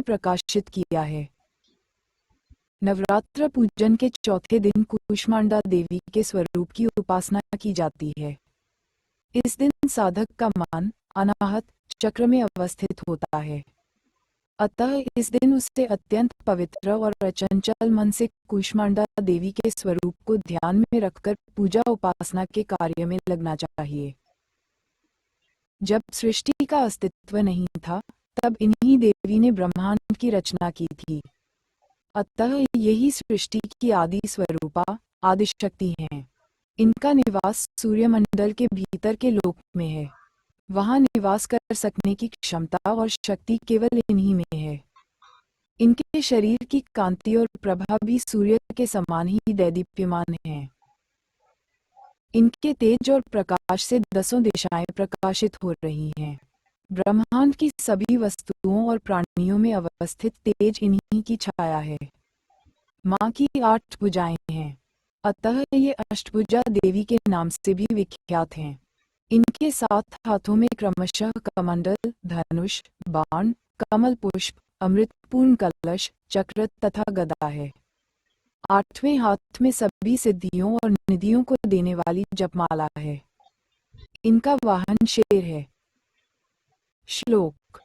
प्रकाशित किया है। नवरात्र पूजन के चौथे दिन कूष्मांडा देवी के स्वरूप की उपासना की जाती है। इस दिन साधक का मन अनाहत चक्र में अवस्थित होता है। अतः इस दिन उसे अत्यंत पवित्र और अचंचल मन से कूष्मांडा देवी के स्वरूप को ध्यान में रखकर पूजा उपासना के कार्य में लगना चाहिए। जब सृष्टि का अस्तित्व नहीं था, तब इन्हीं देवी ने ब्रह्मांड की रचना की थी। अतः यही सृष्टि की आदि स्वरूपा आदि शक्ति हैं। इनका निवास सूर्यमंडल के भीतर के लोक में है। वहां निवास कर सकने की क्षमता और शक्ति केवल इन्हीं में है। इनके शरीर की कांति और प्रभा भी सूर्य के समान ही दैदीप्यमान है। इनके तेज और प्रकाश से दसों दिशाएं प्रकाशित हो रही हैं। ब्रह्मांड की सभी वस्तुओं और प्राणियों में अवस्थित तेज इन्हीं की छाया है। माँ की 8 भुजाएं हैं, अतः ये अष्टभुजा देवी के नाम से भी विख्यात हैं। इनके 7 हाथों में क्रमशः कमंडल, धनुष, बाण, कमल पुष्प, अमृतपूर्ण कलश, चक्र तथा गदा है। 8वें हाथ में सभी सिद्धियों और निधियों को देने वाली जपमाला है। इनका वाहन शेर है। श्लोक: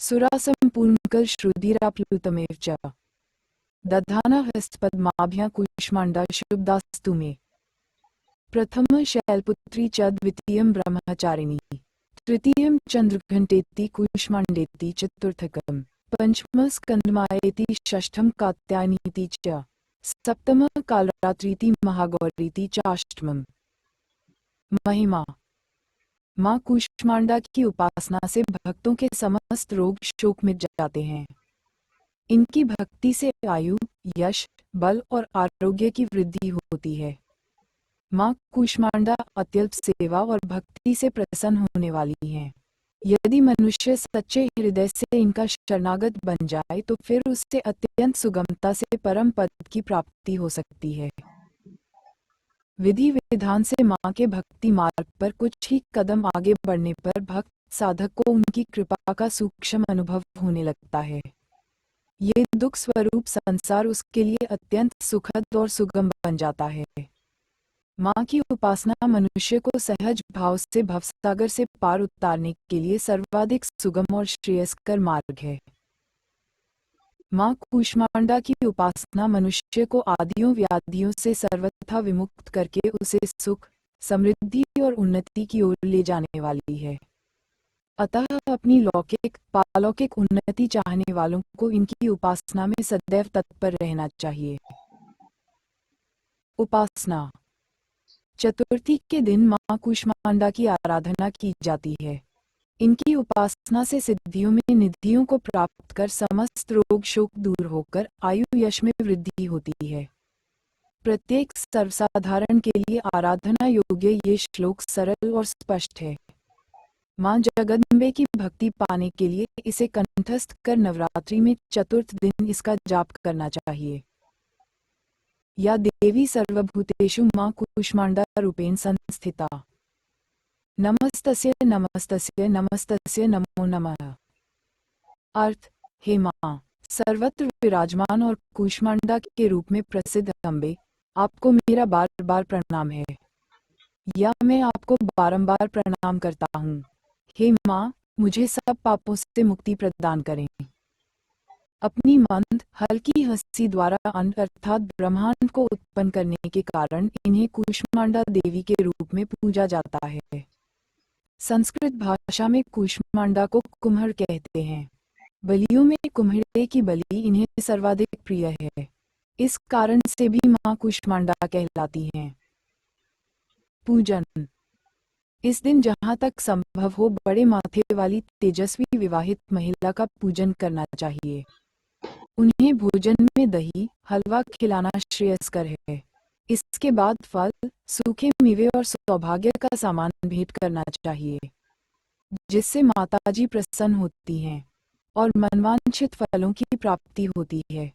सुरासं पूर्णकल श्रुतिराप्लुतमेव च दधाना हस्तपद्माभ्यां कूष्मांडा शुभदास्तु मे। प्रथम शैलपुत्री च द्वितीयं ब्रह्मचारिणी तृतीयं चंद्रघंटेति कूष्मांडेति चतुर्थकं पंचम स्कंदमायेति षष्ठम कात्यायनीति च सप्तम कालरात्रीति महागौरीति चाष्टमम्। महिमा: माँ कूष्मांडा की उपासना से भक्तों के समस्त रोग शोक मिट जाते हैं। इनकी भक्ति से आयु, यश, बल और आरोग्य की वृद्धि होती है। माँ कूष्मांडा अत्यल्प सेवा और भक्ति से प्रसन्न होने वाली हैं। यदि मनुष्य सच्चे हृदय से इनका शरणागत बन जाए तो फिर उससे अत्यंत सुगमता से परम पद की प्राप्ति हो सकती है। विधि विधान से माँ के भक्ति मार्ग पर कुछ ही कदम आगे बढ़ने पर भक्त साधक को उनकी कृपा का सूक्ष्म अनुभव होने लगता है। ये दुख स्वरूप संसार उसके लिए अत्यंत सुखद और सुगम बन जाता है। माँ की उपासना मनुष्य को सहज भाव से भवसागर से पार उतारने के लिए सर्वाधिक सुगम और श्रेयस्कर मार्ग है। माँ कूष्मांडा की उपासना मनुष्य को आदियों व्याधियों से सर्वथा विमुक्त करके उसे सुख, समृद्धि और उन्नति की ओर ले जाने वाली है। अतः अपनी लौकिक पारलौकिक उन्नति चाहने वालों को इनकी उपासना में सदैव तत्पर रहना चाहिए। उपासना: चतुर्थी के दिन माँ कूष्मांडा की आराधना की जाती है। इनकी उपासना से सिद्धियों में निधियों को प्राप्त कर समस्त रोग शोक दूर होकर आयु यश में वृद्धि होती है। प्रत्येक सर्वसाधारण के लिए आराधना योग्य ये श्लोक सरल और स्पष्ट है। माँ जगदम्बे की भक्ति पाने के लिए इसे कंठस्थ कर नवरात्रि में चतुर्थ दिन इसका जाप करना चाहिए। या देवी सर्वभूतेषु माँ कूष्मांडा रूपेण संस्थिता। नमस्तस्य नमस्तस्य नमस्तस्य नमो नमः। अर्थ: हे माँ, सर्वत्र विराजमान और कूष्मांडा के रूप में प्रसिद्ध अम्बे, आपको मेरा बार बार प्रणाम है। या मैं आपको बारंबार प्रणाम करता हूँ। हे माँ, मुझे सब पापों से मुक्ति प्रदान करें। अपनी मंद हल्की हंसी द्वारा अन्न अर्थात ब्रह्मांड को उत्पन्न करने के कारण इन्हें कूष्मांडा देवी के रूप में पूजा जाता है। संस्कृत भाषा में कूष्मांडा को कुम्हड़ कहते हैं। बलियों में कुम्हड़े की बलि इन्हें सर्वाधिक प्रिय है। इस कारण से भी माँ कूष्मांडा कहलाती हैं। पूजन: इस दिन जहाँ तक संभव हो बड़े माथे वाली तेजस्वी विवाहित महिला का पूजन करना चाहिए। उन्हें भोजन में दही हलवा खिलाना श्रेयस्कर है। इसके बाद फल, सूखे मेवे और सौभाग्य का सामान भेंट करना चाहिए, जिससे माताजी प्रसन्न होती हैं और मनवांछित फलों की प्राप्ति होती है।